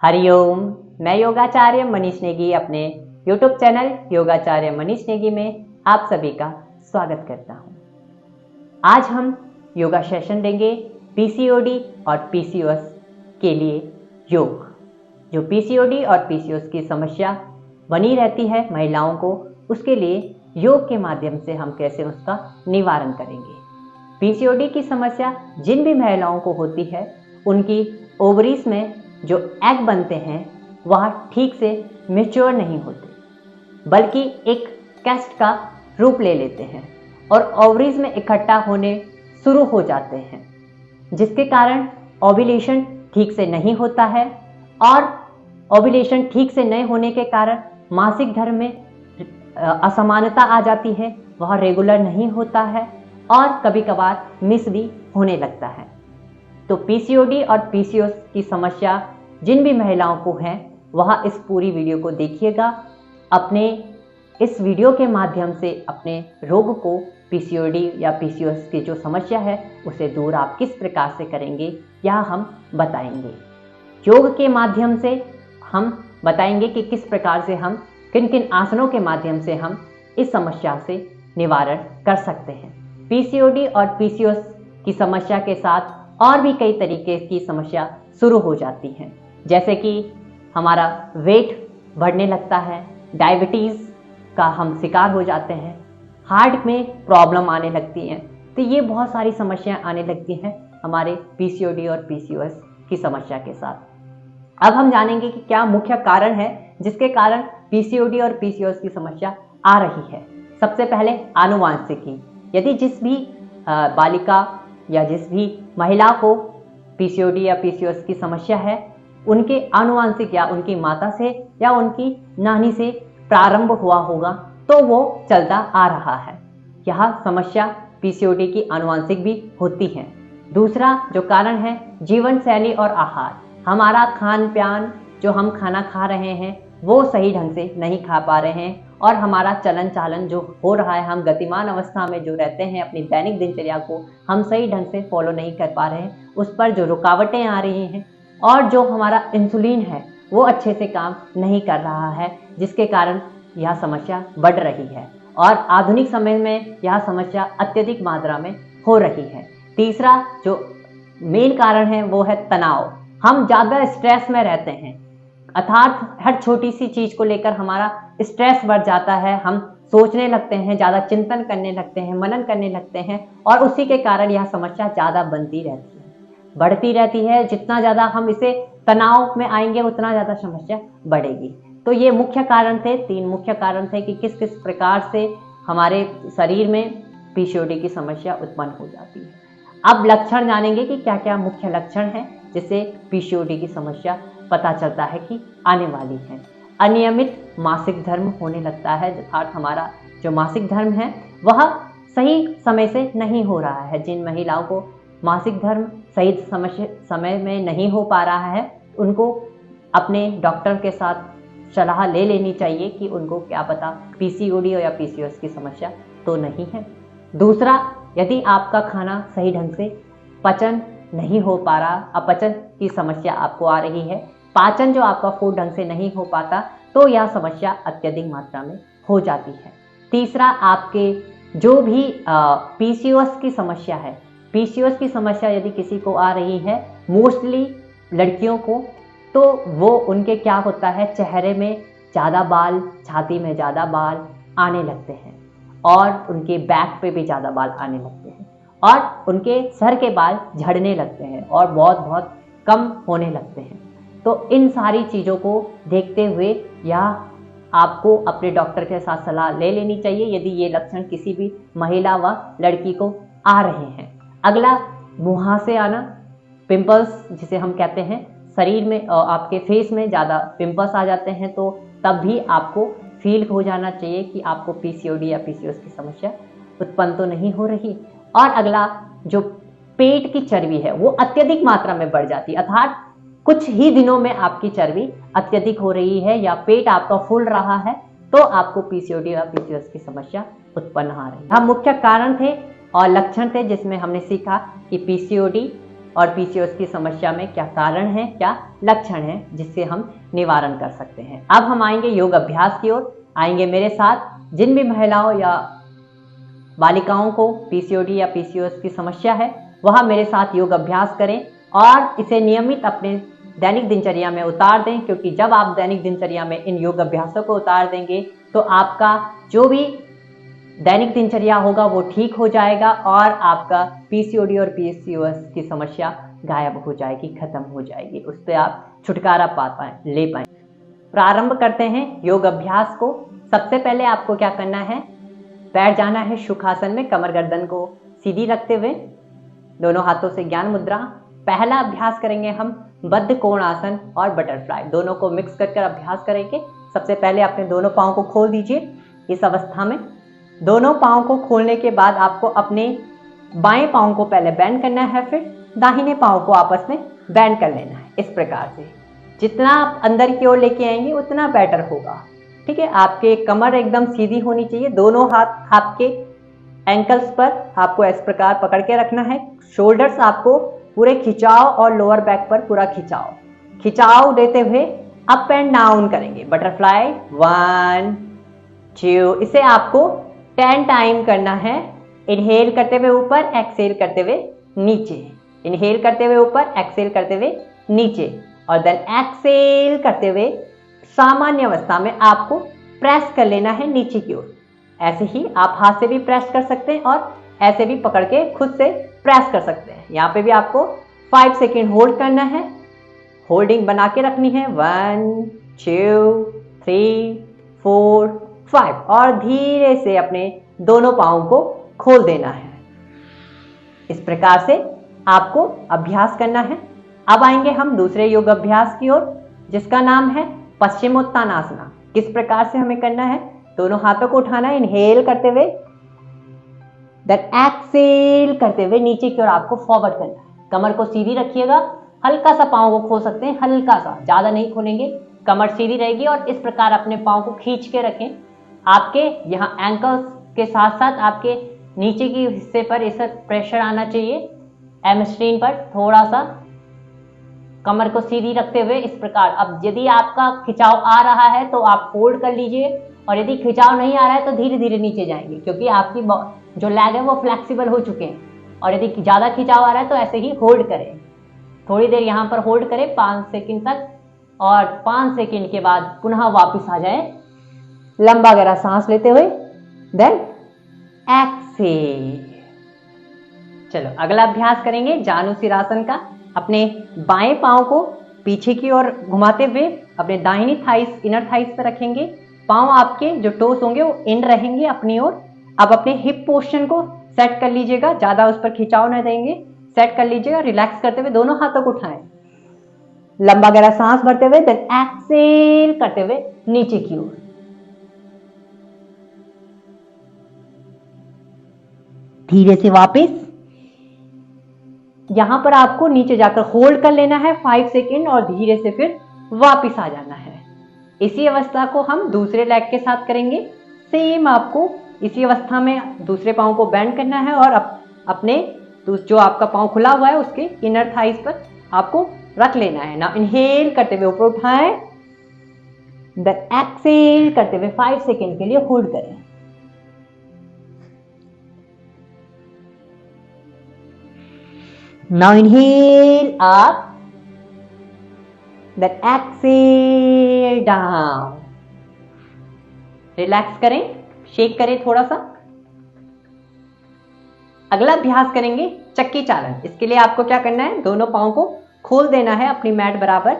हरिओम। मैं योगाचार्य मनीष नेगी अपने YouTube channel योगाचार्य Manish Negi में आप सभी का स्वागत करता हूं। आज हम योगा सेशन देंगे पीसीओडी और पीसीओएस के लिए योग। जो पीसीओडी और पीसीओएस की समस्या बनी रहती है महिलाओं को, उसके लिए योग के माध्यम से हम कैसे उसका निवारण करेंगे। पीसीओडी की समस्या जिन भी महिलाओं को होती है, उनकी ओवरीज में जो एग बनते हैं वह ठीक से मैच्योर नहीं होते, बल्कि एक कैस्ट का रूप ले लेते हैं और ओवरीज में इकट्ठा होने शुरू हो जाते हैं, जिसके कारण ओव्यूलेशन ठीक से नहीं होता है। और ओव्यूलेशन ठीक से नहीं होने के कारण मासिक धर्म में असमानता आ जाती है, वह रेगुलर नहीं होता है और कभी कभार मिस भी होने लगता है। तो पीसीओडी और पीसीओएस की समस्या जिन भी महिलाओं को है, वह इस पूरी वीडियो को देखिएगा। अपने इस वीडियो के माध्यम से अपने रोग को, पीसीओडी या पीसीओएस की जो समस्या है, उसे दूर आप किस प्रकार से करेंगे यह हम बताएंगे। योग के माध्यम से हम बताएंगे कि किस प्रकार से हम किन किन आसनों के माध्यम से हम इस समस्या से निवारण कर सकते हैं। पीसीओडी और पीसीओएस की समस्या के साथ और भी कई तरीके की समस्या शुरू हो जाती हैं, जैसे कि हमारा वेट बढ़ने लगता है, डायबिटीज़ का हम शिकार हो जाते हैं, हार्ट में प्रॉब्लम आने लगती हैं। तो ये बहुत सारी समस्याएं आने लगती हैं हमारे पीसीओडी और पीसीओएस की समस्या के साथ। अब हम जानेंगे कि क्या मुख्य कारण है जिसके कारण पीसीओडी और पीसीओएस की समस्या आ रही है। सबसे पहले आनुवांशिकी। यदि जिस भी बालिका या जिस भी महिला को पीसीओडी या पीसीओएस की समस्या है, उनके आनुवांशिक या उनकी माता से या उनकी नानी से प्रारंभ हुआ होगा, तो वो चलता आ रहा है। यह समस्या पीसीओडी की आनुवांशिक भी होती है। दूसरा जो कारण है, जीवन शैली और आहार। हमारा खान पान, जो हम खाना खा रहे हैं वो सही ढंग से नहीं खा पा रहे हैं, और हमारा चलन चालन जो हो रहा है, हम गतिमान अवस्था में जो रहते हैं, अपनी दैनिक दिनचर्या को हम सही ढंग से फॉलो नहीं कर पा रहे हैं, उस पर जो रुकावटें आ रही हैं, और जो हमारा इंसुलिन है वो अच्छे से काम नहीं कर रहा है, जिसके कारण यह समस्या बढ़ रही है और आधुनिक समय में यह समस्या अत्यधिक मात्रा में हो रही है। तीसरा जो मेन कारण है वो है तनाव। हम ज़्यादा स्ट्रेस में रहते हैं, अर्थात हर छोटी सी चीज़ को लेकर हमारा स्ट्रेस बढ़ जाता है। हम सोचने लगते हैं, ज़्यादा चिंतन करने लगते हैं, मनन करने लगते हैं, और उसी के कारण यह समस्या ज़्यादा बनती रहती है, बढ़ती रहती है। जितना ज़्यादा हम इसे तनाव में आएंगे उतना ज़्यादा समस्या बढ़ेगी। तो ये मुख्य कारण थे, 3 मुख्य कारण थे कि किस किस प्रकार से हमारे शरीर में पीसीओडी की समस्या उत्पन्न हो जाती है। अब लक्षण जानेंगे कि क्या क्या मुख्य लक्षण हैं जिससे पीसीओडी की समस्या पता चलता है कि आने वाली है। अनियमित मासिक धर्म होने लगता है, अर्थात हमारा जो मासिक धर्म है वह सही समय से नहीं हो रहा है। जिन महिलाओं को मासिक धर्म सही समय में नहीं हो पा रहा है, उनको अपने डॉक्टर के साथ सलाह ले लेनी चाहिए कि उनको क्या पता पीसीओडी या पीसीओएस की समस्या तो नहीं है। दूसरा, यदि आपका खाना सही ढंग से पचन नहीं हो पा रहा, अपचन की समस्या आपको आ रही है, पाचन जो आपका फूड ढंग से नहीं हो पाता, तो यह समस्या अत्यधिक मात्रा में हो जाती है। तीसरा, आपके जो भी पीसीओएस की समस्या है, पीसीओएस की समस्या यदि किसी को आ रही है, मोस्टली लड़कियों को, तो वो उनके क्या होता है, चेहरे में ज़्यादा बाल, छाती में ज़्यादा बाल आने लगते हैं, और उनके बैक पे भी ज़्यादा बाल आने लगते हैं, और उनके सर के बाल झड़ने लगते हैं और बहुत बहुत कम होने लगते हैं। तो इन सारी चीज़ों को देखते हुए या आपको अपने डॉक्टर के साथ सलाह ले लेनी चाहिए यदि ये लक्षण किसी भी महिला व लड़की को आ रहे हैं। अगला, मुहासे आना, पिंपल्स जिसे हम कहते हैं, शरीर में आपके फेस में ज़्यादा पिंपल्स आ जाते हैं, तो तब भी आपको फील हो जाना चाहिए कि आपको पीसीओडी या पीसीओएस की समस्या उत्पन्न तो नहीं हो रही। और अगला, जो पेट की चर्बी है वो अत्यधिक मात्रा में बढ़ जाती है, अर्थात कुछ ही दिनों में आपकी चर्बी अत्यधिक हो रही है या पेट आपका फूल रहा है, तो आपको पीसीओडी या पीसीओएस की समस्या उत्पन्न आ रही है। हम मुख्य कारण थे और लक्षण थे जिसमें हमने सीखा कि पीसीओडी और पीसीओएस की समस्या में क्या कारण है, क्या लक्षण है, जिससे हम निवारण कर सकते हैं। अब हम आएंगे योग अभ्यास की ओर। आएंगे मेरे साथ। जिन भी महिलाओं या बालिकाओं को पीसीओडी या पीसीओएस की समस्या है वह मेरे साथ योग अभ्यास करें और इसे नियमित अपने दैनिक दिनचर्या में उतार दें, क्योंकि जब आप दैनिक दिनचर्या में इन योग अभ्यासों को उतार देंगे तो आपका जो भी दैनिक दिनचर्या होगा वो ठीक हो जाएगा और आपका पीसीओडी और पीसीओएस की समस्या गायब हो जाएगी, खत्म हो जाएगी, उस पर आप छुटकारा ले पाए। प्रारंभ करते हैं योग अभ्यास को। सबसे पहले आपको क्या करना है, बैठ जाना है सुखासन में, कमर गर्दन को सीधी रखते हुए, दोनों हाथों से ज्ञान मुद्रा। पहला अभ्यास करेंगे हम बद्ध कोण आसन और बटरफ्लाई, दोनों को मिक्स कर अभ्यास करेंगे। सबसे पहले अपने दोनों पाँव को खोल दीजिए। इस अवस्था में दोनों पाँव को खोलने के बाद आपको अपने बाएं पाँव को पहले बेंड करना है, फिर दाहिने पाँव को आपस में बेंड कर लेना है। इस प्रकार से जितना आप अंदर की ओर लेके आएंगे उतना बेटर होगा। ठीक है, आपके कमर एकदम सीधी होनी चाहिए। दोनों हाथ आपके एंकल्स पर आपको इस प्रकार पकड़ के रखना है। शोल्डर्स आपको पूरे खिंचाव और लोअर बैक पर पूरा खिंचाव देते हुए अप एंड डाउन करेंगे। बटरफ्लाई 1 2, इसे आपको 10 टाइम करना है। इनहेल करते हुए ऊपर, एक्सेल करते हुए नीचे, इनहेल करते हुए ऊपर, एक्सेल करते हुए नीचे, और देन एक्सेल करते हुए सामान्य अवस्था में आपको प्रेस कर लेना है नीचे की ओर। ऐसे ही आप हाथ से भी प्रेस कर सकते हैं और ऐसे भी पकड़ के खुद से प्रेस कर सकते हैं। यहाँ पे भी आपको 5 सेकेंड होल्ड करना है, होल्डिंग बना के रखनी है। 1 2 3 4 5, और धीरे से अपने दोनों पाँव को खोल देना है। इस प्रकार से आपको अभ्यास करना है। अब आएंगे हम दूसरे योग अभ्यास की ओर, जिसका नाम है पश्चिमोत्तानासना। किस प्रकार से हमें करना है, दोनों हाथों को उठाना है, इनहेल करते हुए, देन एक्सेल करते हुए नीचे की ओर आपको फॉरवर्ड करना है। कमर को सीधी रखिएगा, हल्का सा पाँव को खोल सकते हैं, हल्का सा, ज्यादा नहीं खोलेंगे, कमर सीधी रहेगी। और इस प्रकार अपने पाँव को खींच के रखें। आपके यहाँ एंकल्स के साथ साथ आपके नीचे के हिस्से पर इस प्रेशर आना चाहिए, एमस्ट्रीन पर थोड़ा सा, कमर को सीधी रखते हुए इस प्रकार। अब यदि आपका खिंचाव आ रहा है तो आप होल्ड कर लीजिए, और यदि खिंचाव नहीं आ रहा है तो धीरे धीरे नीचे जाएंगे, क्योंकि आपकी जो लेग है वो फ्लेक्सिबल हो चुके हैं। और यदि ज़्यादा खिंचाव आ रहा है तो ऐसे ही होल्ड करें, थोड़ी देर यहाँ पर होल्ड करें 5 सेकंड तक, और 5 सेकंड के बाद पुनः वापस आ जाए, लंबा गहरा सांस लेते हुए, देन एक्सेल। चलो अगला अभ्यास करेंगे जानुसिरासन का। अपने बाएं पांव को पीछे की ओर घुमाते हुए अपने दाहिनी थाइस, इनर थाइस पर रखेंगे। पांव आपके जो टोस होंगे वो इन रहेंगे अपनी ओर। अब अपने हिप पोर्शन को सेट कर लीजिएगा, ज्यादा उस पर खिंचाव न देंगे, सेट कर लीजिएगा। रिलैक्स करते हुए दोनों हाथों को उठाएं, लंबा गहरा सांस भरते हुए, देन एक्सेल करते हुए नीचे की ओर। धीरे से वापस यहां पर आपको नीचे जाकर होल्ड कर लेना है 5 सेकेंड, और धीरे से फिर वापस आ जाना है। इसी अवस्था को हम दूसरे लेग के साथ करेंगे। सेम आपको इसी अवस्था में दूसरे पांव को बेंड करना है, और अपने जो आपका पांव खुला हुआ है उसके इनर थाइस पर आपको रख लेना है ना। इनहेल करते हुए ऊपर उठाएं, देन एक्सेल करते हुए 5 सेकेंड के लिए होल्ड करें। Now inhale up, then exhale down. Relax करें, शेक करें थोड़ा सा। अगला अभ्यास करेंगे चक्की चालन। इसके लिए आपको क्या करना है, दोनों पाँव को खोल देना है अपनी मैट बराबर,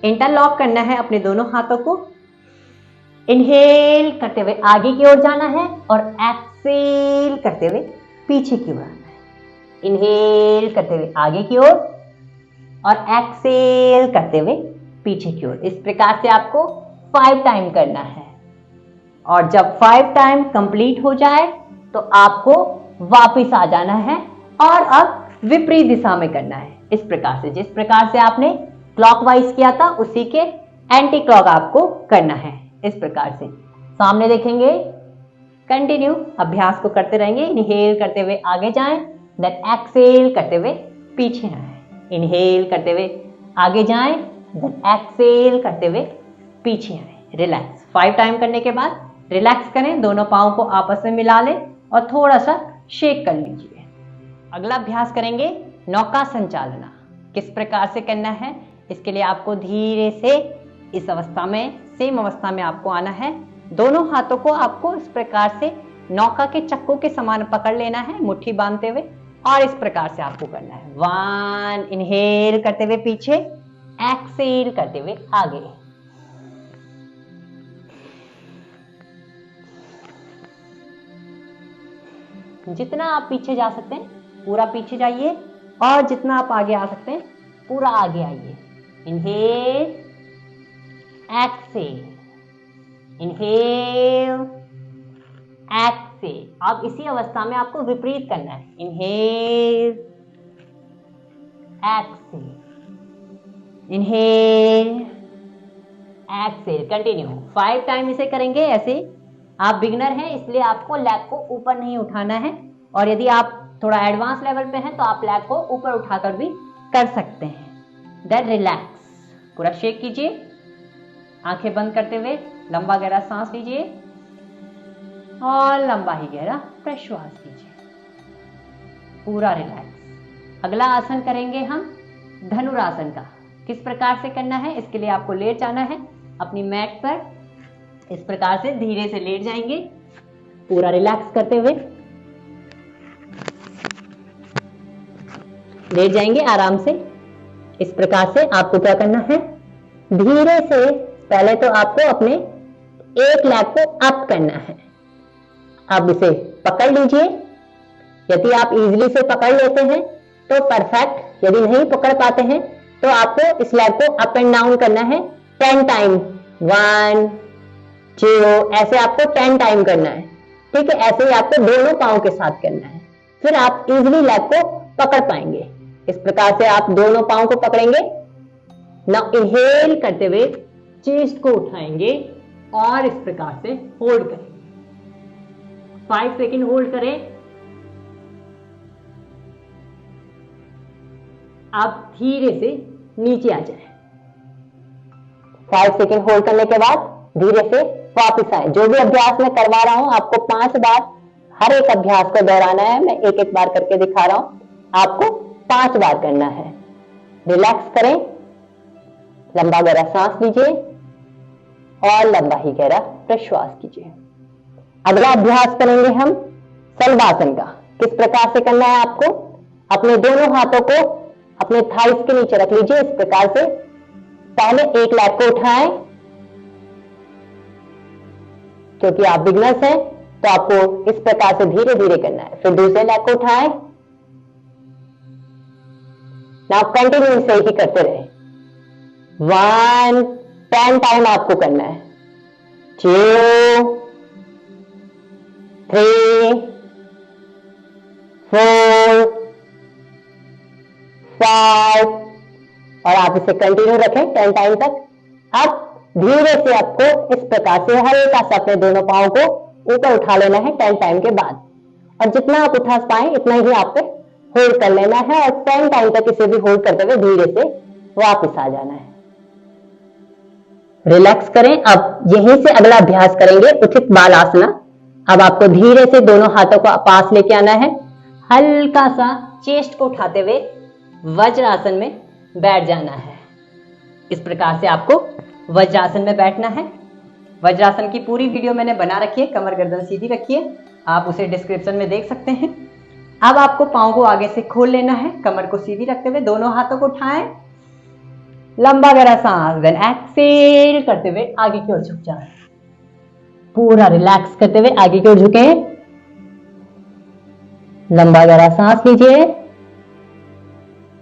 इंटरलॉक करना है अपने दोनों हाथों को। इनहेल करते हुए आगे की ओर जाना है, और एक्सेल करते हुए पीछे की ओर आना है। इनहेल करते हुए आगे की ओर, और एक्सेल करते हुए पीछे की ओर। इस प्रकार से आपको 5 टाइम करना है, और जब 5 टाइम कंप्लीट हो जाए तो आपको वापस आ जाना है, और अब विपरीत दिशा में करना है। इस प्रकार से, जिस प्रकार से आपने क्लॉकवाइज किया था उसी के एंटी क्लॉक आपको करना है। इस प्रकार से सामने देखेंगे, कंटिन्यू अभ्यास को करते रहेंगे। इनहेल करते हुए आगे जाएं, देन एक्सेल करते हुए पीछे आए। इनहेल करते हुए आगे जाएं, देन एक्सेल करते हुए पीछे आए, रिलैक्स। 5 टाइम करने के बाद रिलैक्स करें, दोनों पाँव को आपस में मिला लें और थोड़ा सा शेक कर लीजिए। अगला अभ्यास करेंगे नौका संचालना। किस प्रकार से करना है, इसके लिए आपको धीरे से इस अवस्था में, सेम अवस्था में आपको आना है। दोनों हाथों को आपको इस प्रकार से नौका के चक्कों के समान पकड़ लेना है, मुट्ठी बांधते हुए, और इस प्रकार से आपको करना है। 1 इनहेल करते हुए पीछे, एक्सेल करते हुए आगे। जितना आप पीछे जा सकते हैं पूरा पीछे जाइए, और जितना आप आगे आ सकते हैं पूरा आगे आइए। Inhale, exhale, inhale, exhale. अब इसी अवस्था में आपको विपरीत करना है। Inhale, exhale, inhale, exhale. Continue 5 time इसे करेंगे ऐसे। आप बिगनर हैं इसलिए आपको लेग को ऊपर नहीं उठाना है, और यदि आप थोड़ा एडवांस लेवल पे हैं तो आप लेग को ऊपर उठाकर भी कर सकते हैं। देन रिलैक्स, पूरा शेक कीजिए, आंखें बंद करते हुए लंबा गहरा सांस लीजिए और लंबा ही गहरा प्रश्वास कीजिए, पूरा रिलैक्स। अगला आसन करेंगे हम धनुरासन का। किस प्रकार से करना है, इसके लिए आपको लेट जाना है अपनी मैट पर। इस प्रकार से धीरे से लेट जाएंगे, पूरा रिलैक्स करते हुए लेट जाएंगे आराम से। इस प्रकार से आपको क्या करना है, धीरे से पहले तो आपको अपने एक लेग को अप करना है। आप इसे पकड़ लीजिए, यदि आप इजीली से पकड़ लेते हैं तो परफेक्ट, यदि नहीं पकड़ पाते हैं तो आपको इस लेग को अप एंड डाउन करना है 10 टाइम। 1 2 ऐसे आपको 10 टाइम करना है, ठीक है। ऐसे ही आपको दोनों पांव के साथ करना है, फिर आप इजीली लेग को पकड़ पाएंगे। इस प्रकार से आप दोनों पांव को पकड़ेंगे। नाउ इनहेल करते हुए चेस्ट को उठाएंगे और इस प्रकार से होल्ड करें। 5 सेकेंड होल्ड करें। आप धीरे से नीचे आ जाएं। 5 सेकेंड होल्ड करने के बाद धीरे से वापस आए। जो भी अभ्यास मैं करवा रहा हूं आपको 5 बार हर एक अभ्यास को दोहराना है। मैं एक एक बार करके दिखा रहा हूं, आपको 5 बार करना है। रिलैक्स करें, लंबा गहरा सांस लीजिए और लंबा ही गहरा प्रश्वास कीजिए। अगला अभ्यास करेंगे हम शलभासन का। किस प्रकार से करना है, आपको अपने दोनों हाथों को अपने थाइस के नीचे रख लीजिए। इस प्रकार से पहले एक लेग को उठाएं, क्योंकि आप बिगनर्स हैं तो आपको इस प्रकार से धीरे धीरे करना है। फिर दूसरे लेग को उठाएं। नाउ कंटिन्यू से ही करते रहे। 1 10 टाइम आपको करना है। 2 3 4 5 और आप इसे कंटिन्यू रखें 10 टाइम तक। अब धीरे से आपको इस प्रकार से हल्का सा अपने दोनों पांव को ऊपर उठा लेना है 10 टाइम के बाद, और जितना आप उठा पाए इतना ही आप पे होल्ड कर लेना है, और 10 टाइम तक इसे भी होल्ड करते हुए धीरे से वापस आ जाना है। रिलैक्स करें। अब यहीं से अगला अभ्यास करेंगे उचित बालासना। अब आपको धीरे से दोनों हाथों को पास लेके आना है, हल्का सा चेस्ट को उठाते हुए वज्रासन में बैठ जाना है। इस प्रकार से आपको वज्रासन में बैठना है। वज्रासन की पूरी वीडियो मैंने बना रखी है, कमर गर्दन सीधी रखिए, आप उसे डिस्क्रिप्शन में देख सकते हैं। अब आपको पांव को आगे से खोल लेना है, कमर को सीधी रखते हुए दोनों हाथों को उठाएं, लंबा गहरा सांस, देन एक्सेल करते हुए आगे की ओर झुक जाएं। पूरा रिलैक्स करते हुए आगे की ओर झुके, लंबा गहरा सांस लीजिए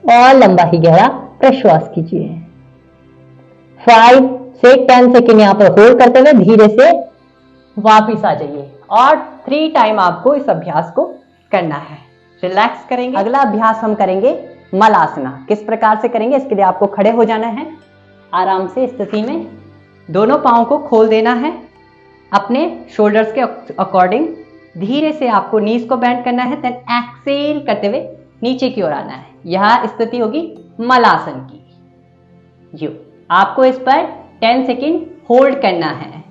और लंबा ही गहरा प्रश्वास कीजिए। 5 से 10 सेकेंड यहां पर होल्ड करते हुए धीरे से वापिस आ जाइए, और 3 टाइम आपको इस अभ्यास को करना है। रिलैक्स करेंगे। अगला अभ्यास हम करेंगे मलासना। किस प्रकार से करेंगे, इसके लिए आपको खड़े हो जाना है। आराम से स्थिति में दोनों पांव को खोल देना है अपने शोल्डर्स के अकॉर्डिंग। धीरे से आपको नीज को बेंड करना है, देन एक्सेल करते हुए नीचे की ओर आना है। यह स्थिति होगी मलासन की। आपको इस पर 10 सेकेंड होल्ड करना है।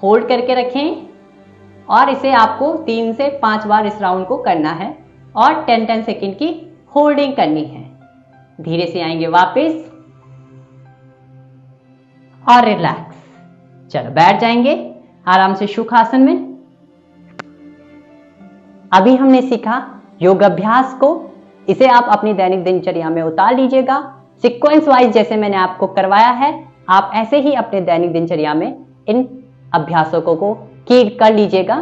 होल्ड करके रखें और इसे आपको 3 से 5 बार इस राउंड को करना है और 10-10 सेकेंड की होल्डिंग करनी है। धीरे से आएंगे वापस और रिलैक्स। चलो बैठ जाएंगे आराम से सुखासन में। अभी हमने सीखा योग अभ्यास को, इसे आप अपनी दैनिक दिनचर्या में उतार लीजिएगा। सीक्वेंस वाइज जैसे मैंने आपको करवाया है, आप ऐसे ही अपने दैनिक दिनचर्या में इन अभ्यासों को कर लीजिएगा।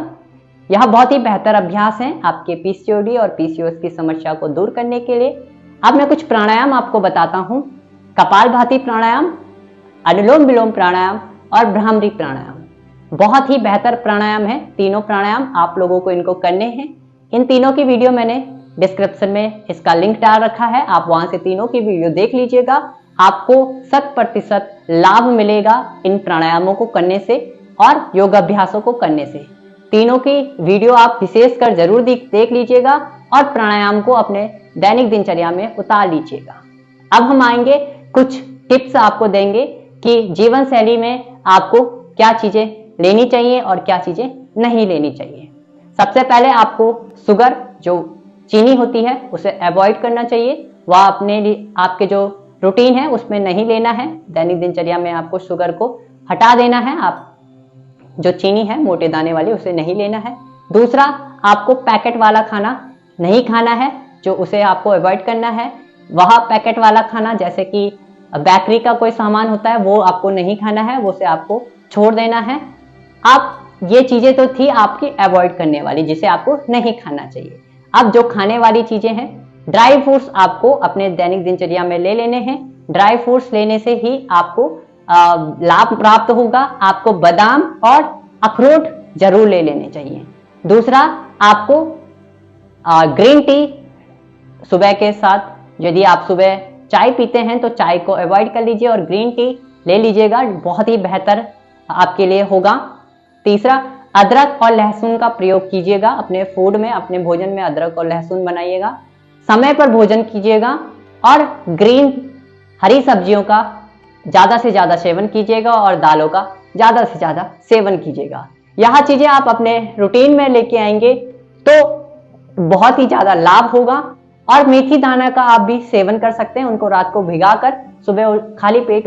यह बहुत ही बेहतर अभ्यास है आपके पीसीओडी और पीसीओएस की समस्या को दूर करने के लिए। अब मैं कुछ प्राणायाम आपको बताता हूं। कपालभाति प्राणायाम, अनुलोम विलोम प्राणायाम और भ्रामरी प्राणायाम बहुत ही बेहतर प्राणायाम है। तीनों प्राणायाम आप लोगों को इनको करने हैं। इन तीनों की वीडियो मैंने डिस्क्रिप्शन में इसका लिंक डाल रखा है, आप वहां से तीनों की वीडियो देख लीजिएगा। आपको 100% लाभ मिलेगा इन प्राणायामों को करने से और योग अभ्यासों को करने से। तीनों की वीडियो आप विशेषकर जरूर देख लीजिएगा और प्राणायाम को अपने दैनिक दिनचर्या में उतार लीजिएगा। अब हम आएंगे कुछ टिप्स आपको देंगे कि जीवन शैली में आपको क्या चीजें लेनी चाहिए और क्या चीजें नहीं लेनी चाहिए। सबसे पहले आपको शुगर, जो चीनी होती है, उसे अवॉइड करना चाहिए। वह अपने लिए आपके जो रूटीन है उसमें नहीं लेना है। दैनिक दिनचर्या में आपको शुगर को हटा देना है। आप जो चीनी है मोटे दाने वाली, उसे नहीं लेना है। दूसरा, आपको पैकेट वाला खाना नहीं खाना है, जो उसे आपको अवॉइड करना है। वह पैकेट वाला खाना जैसे कि बेकरी का कोई सामान होता है, वो आपको नहीं खाना है, वो से आपको छोड़ देना है। आप ये चीजें तो थी आपकी अवॉइड करने वाली, जिसे आपको नहीं खाना चाहिए। अब जो खाने वाली चीजें हैं, ड्राई फ्रूट्स आपको अपने दैनिक दिनचर्या में ले लेने हैं। ड्राई फ्रूट्स लेने से ही आपको लाभ प्राप्त होगा। आपको बादाम और अखरोट जरूर ले लेने चाहिए। दूसरा, आपको ग्रीन टी सुबह के साथ, यदि आप सुबह चाय पीते हैं तो चाय को अवॉइड कर लीजिए और ग्रीन टी ले लीजिएगा, बहुत ही बेहतर आपके लिए होगा। तीसरा, अदरक और लहसुन का प्रयोग कीजिएगा अपने फूड में, अपने भोजन में अदरक और लहसुन बनाइएगा। समय पर भोजन कीजिएगा और ग्रीन हरी सब्जियों का ज्यादा से ज्यादा सेवन कीजिएगा और दालों का ज्यादा से ज्यादा सेवन कीजिएगा। यह चीजें आप अपने रूटीन में लेके आएंगे तो बहुत ही ज्यादा लाभ होगा। और मेथी दाना का आप भी सेवन कर सकते हैं। उनको रात को भिगाकर सुबह खाली पेट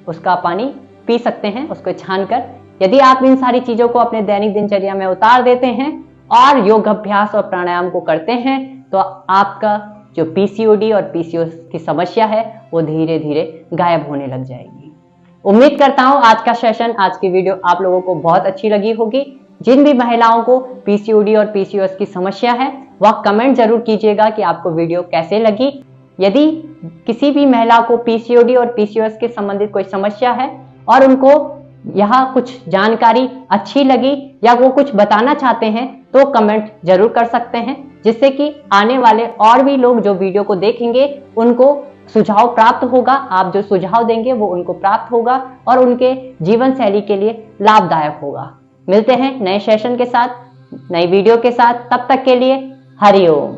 उसका पानी पी सकते हैं, उसको छानकर। यदि आप इन सारी चीजों को अपने दैनिक दिनचर्या में उतार देते हैं और योग अभ्यास और प्राणायाम को करते हैं तो आपका जो पीसीओडी और पीसीओएस की समस्या है वो धीरे धीरे गायब होने लग जाएगी। उम्मीद करता हूं आज का सेशन, आज की वीडियो आप लोगों को बहुत अच्छी लगी होगी। जिन भी महिलाओं को पीसीओडी और पीसीओएस की समस्या है वह कमेंट जरूर कीजिएगा कि आपको वीडियो कैसे लगी। यदि किसी भी महिला को पीसीओडी और पीसीओएस के संबंधित कोई समस्या है और उनको यहाँ कुछ जानकारी अच्छी लगी या वो कुछ बताना चाहते हैं तो कमेंट जरूर कर सकते हैं, जिससे कि आने वाले और भी लोग जो वीडियो को देखेंगे उनको सुझाव प्राप्त होगा। आप जो सुझाव देंगे वो उनको प्राप्त होगा और उनके जीवन शैली के लिए लाभदायक होगा। मिलते हैं नए सेशन के साथ, नई वीडियो के साथ। तब तक के लिए हरि ओम।